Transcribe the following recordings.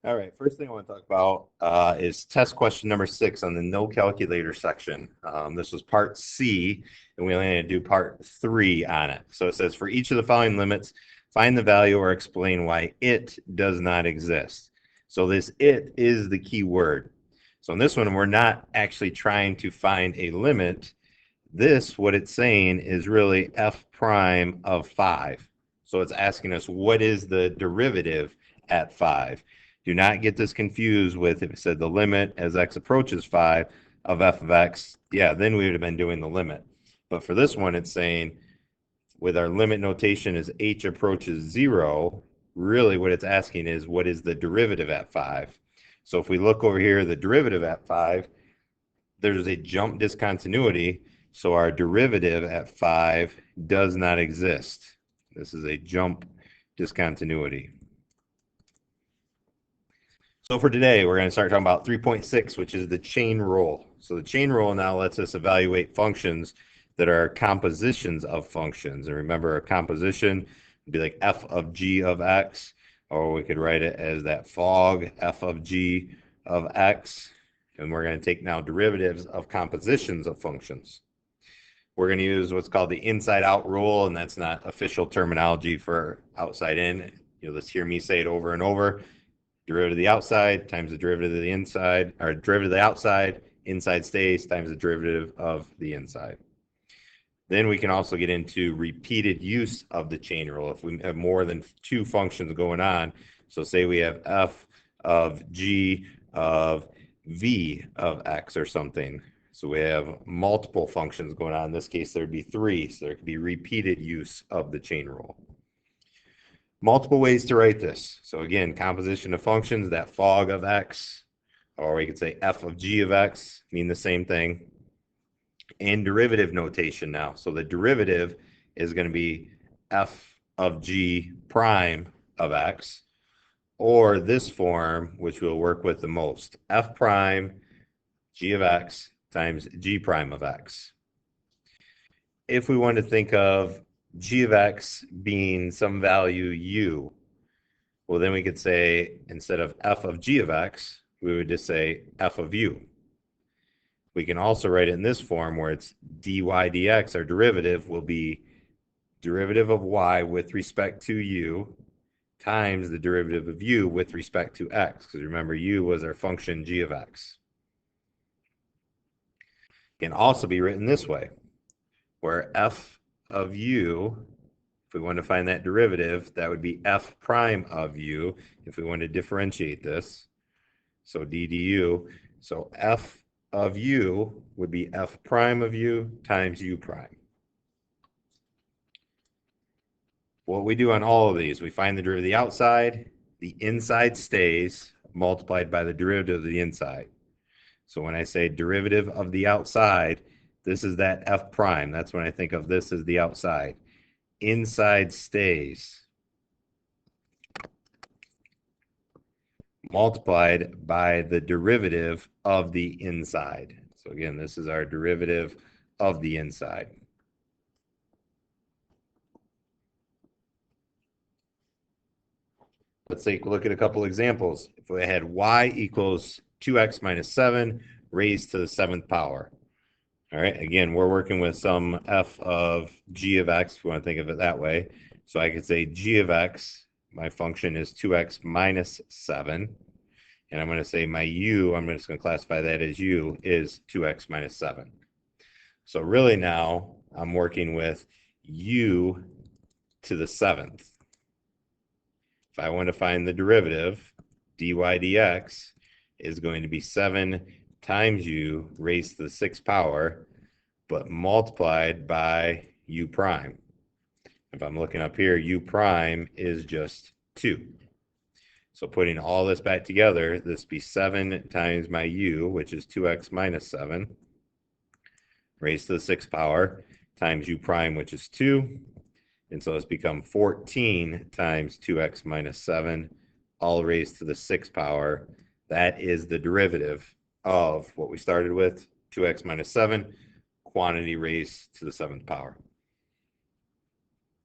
All right, first thing I want to talk about is test question number 6 on the no calculator section. This was part C, and we only need to do part 3 on it. So it says, for each of the following limits, find the value or explain why it does not exist. So this it is the key word. So in this one, we're not actually trying to find a limit. This, what it's saying, is really f prime of 5. So it's asking us, what is the derivative at 5? Do not get this confused with if it said the limit as x approaches 5 of f of x. Yeah, then we would have been doing the limit. But for this one, it's saying with our limit notation as h approaches 0, really what it's asking is what is the derivative at 5? So if we look over here, the derivative at 5, there's a jump discontinuity. So our derivative at 5 does not exist. This is a jump discontinuity. So for today, we're going to start talking about 3.6, which is the chain rule. So the chain rule now lets us evaluate functions that are compositions of functions. And remember, a composition would be like f of g of x, or we could write it as that fog f of g of x. And we're going to take now derivatives of compositions of functions. We're going to use what's called the inside-out rule, and that's not official terminology for outside-in. You'll just hear me say it over and over. Derivative of the outside times the derivative of the inside, or derivative of the outside, inside stays, times the derivative of the inside. Then we can also get into repeated use of the chain rule. If we have more than 2 functions going on, so say we have f of g of v of x or something. So we have multiple functions going on. In this case, there'd be 3, so there could be repeated use of the chain rule. Multiple ways to write this. So again, composition of functions, that fog of x, or we could say f of g of x, mean the same thing. And derivative notation now. So the derivative is going to be f of g prime of x, or this form, which we'll work with the most, f prime g of x times g prime of x. If we want to think of g of x being some value u, well, then we could say instead of f of g of x, we would just say f of u. We can also write it in this form where it's dy dx. Our derivative will be derivative of y with respect to u times the derivative of u with respect to x, because remember, u was our function g of x. It can also be written this way, where f of u, if we want to find that derivative, that would be f prime of u if we want to differentiate this. So d du. So f of u would be f prime of u times u prime. What we do on all of these, we find the derivative of the outside, the inside stays multiplied by the derivative of the inside. So when I say derivative of the outside, this is that f prime. That's when I think of this as the outside. Inside stays multiplied by the derivative of the inside. So again, this is our derivative of the inside. Let's take a look at a couple examples. If we had y equals 2x minus 7 raised to the 7th power. All right, again, we're working with some f of g of x, if we want to think of it that way. So I could say g of x, my function is 2x minus 7. And I'm going to say my u, I'm just going to classify that as u, is 2x minus 7. So really now I'm working with u to the 7th. If I want to find the derivative, dy dx is going to be 7 times u raised to the 6th power, but multiplied by u prime. If I'm looking up here, u prime is just 2. So putting all this back together, this would be 7 times my u, which is 2x minus 7, raised to the 6th power, times u prime, which is 2. And so it's become 14 times 2x minus 7, all raised to the 6th power. That is the derivative of what we started with, 2x minus 7, quantity raised to the 7th power.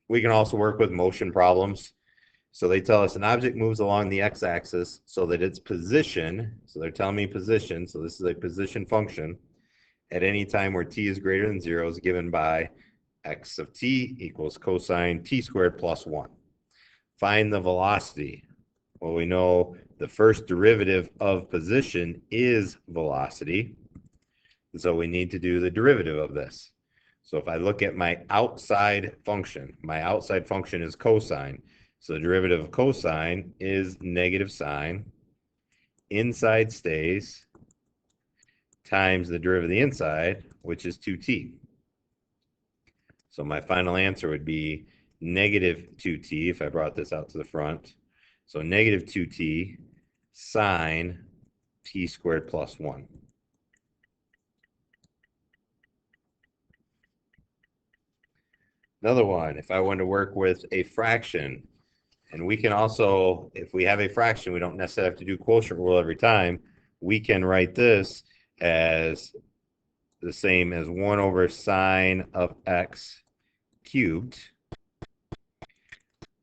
We can also work with motion problems. So they tell us an object moves along the x-axis so that its position, so they're telling me position, so this is a position function, at any time where t is greater than 0 is given by x of t equals cosine t squared plus 1. Find the velocity. Well, we know the first derivative of position is velocity, so we need to do the derivative of this. So if I look at my outside function is cosine. So the derivative of cosine is negative sine. Inside stays times the derivative of the inside, which is 2t. So my final answer would be negative 2t if I brought this out to the front. So negative 2t sine t squared plus 1. Another one, if I want to work with a fraction, and we can also, if we have a fraction, we don't necessarily have to do quotient rule every time. We can write this as the same as 1 over sine of x cubed.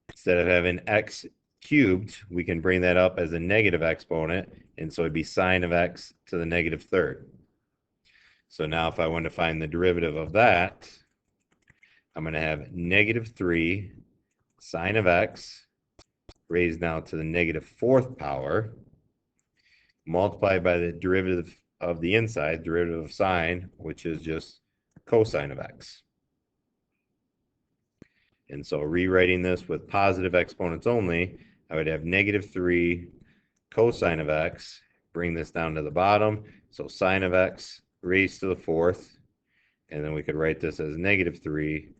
Instead of having x cubed, we can bring that up as a negative exponent, and so it'd be sine of x to the negative third. So now if I want to find the derivative of that, I'm going to have negative 3 sine of x raised now to the negative fourth power, multiplied by the derivative of the inside, derivative of sine, which is just cosine of x. And so rewriting this with positive exponents only, I would have negative 3 cosine of x, bring this down to the bottom, so sine of x raised to the fourth, and then we could write this as negative 3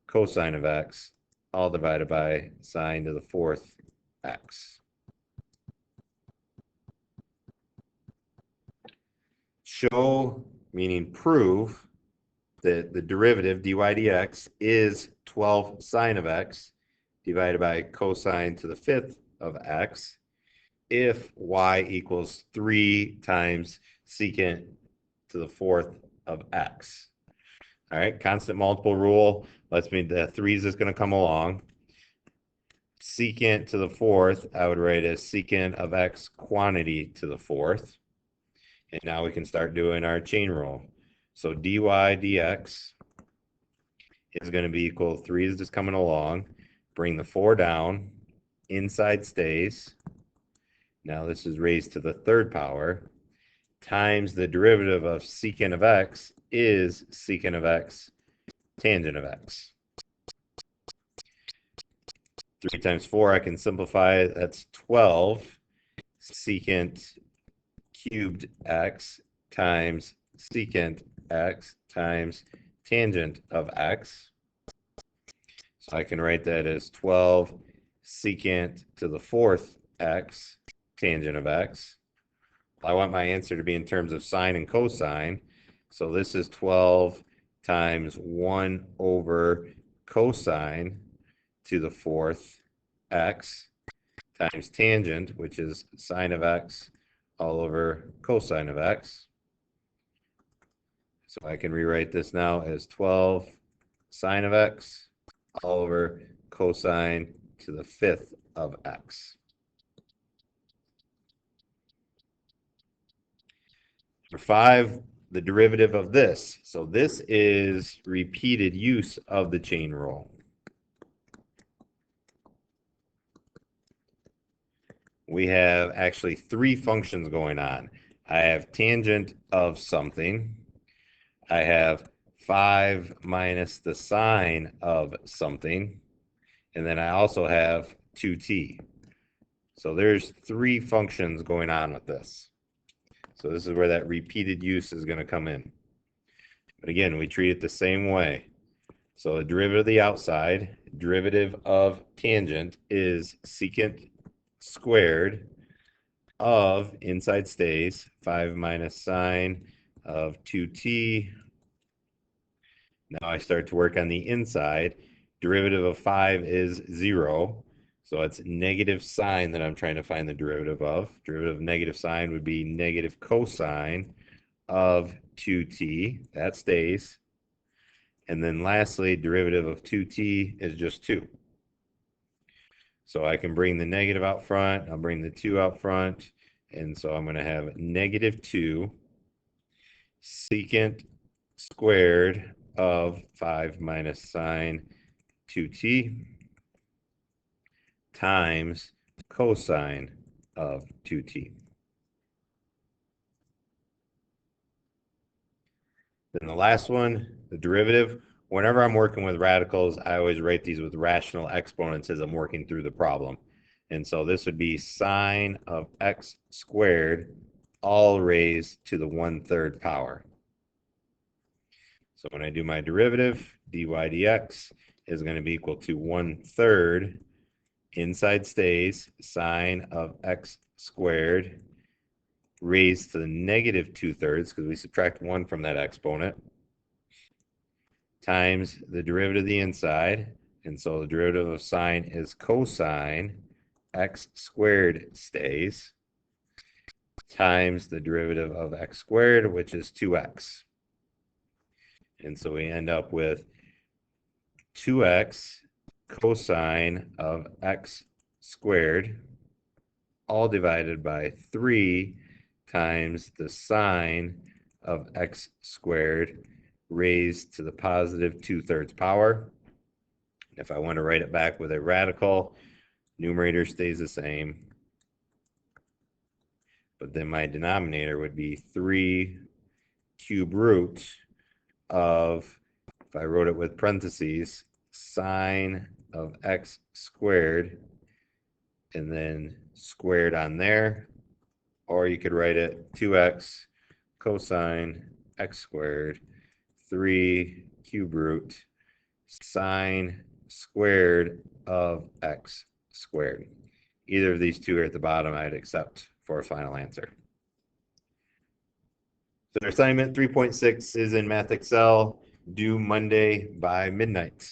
cosine of x, all divided by sine to the fourth x. Show, meaning prove, that the derivative dy dx is 12 sine of x divided by cosine to the fifth of x if y equals 3 times secant to the fourth of x. All right, constant multiple rule lets me, the 3's is going to come along. Secant to the fourth, I would write as secant of x quantity to the fourth. And now we can start doing our chain rule. So dy dx is going to be equal, 3 is just coming along. Bring the 4 down. Inside stays. Now this is raised to the third power. Times the derivative of secant of x is secant of x tangent of x. 3 times 4, I can simplify. That's 12 secant cubed x times secant x times tangent of x. So I can write that as 12 secant to the fourth x tangent of x. I want my answer to be in terms of sine and cosine. So this is 12 times 1 over cosine to the fourth x times tangent, which is sine of x all over cosine of x. So I can rewrite this now as 12 sine of x all over cosine to the fifth of x. Number 5, the derivative of this. So this is repeated use of the chain rule. We have actually 3 functions going on. I have tangent of something. I have 5 minus the sine of something. And then I also have 2t. So there's 3 functions going on with this. So this is where that repeated use is going to come in. But again, we treat it the same way. So the derivative of the outside, derivative of tangent is secant squared of inside stays 5 minus sine of 2t. Now I start to work on the inside. Derivative of 5 is 0. So it's negative sine that I'm trying to find the derivative of. Derivative of negative sine would be negative cosine of 2t. That stays. And then lastly, derivative of 2t is just 2. So I can bring the negative out front. I'll bring the 2 out front. And so I'm going to have -2 secant squared of 5 minus sine 2t times cosine of 2t. Then the last one, the derivative. Whenever I'm working with radicals, I always write these with rational exponents as I'm working through the problem. And so this would be sine of x squared all raised to the 1/3 power. So when I do my derivative, dy dx is going to be equal to 1/3 inside stays sine of x squared raised to the -2/3 because we subtract 1 from that exponent times the derivative of the inside. And so the derivative of sine is cosine x squared stays times the derivative of x squared, which is 2x. And so we end up with 2x cosine of x squared all divided by 3 times the sine of x squared raised to the positive 2/3 power. If I want to write it back with a radical, numerator stays the same, but then my denominator would be 3 cube root of, if I wrote it with parentheses, sine of x squared, and then squared on there, or you could write it 2x cosine x squared, 3 cube root sine squared of x squared. Either of these two are at the bottom, I'd accept for a final answer. So our assignment 3.6 is in Math Excel, due Monday by midnight.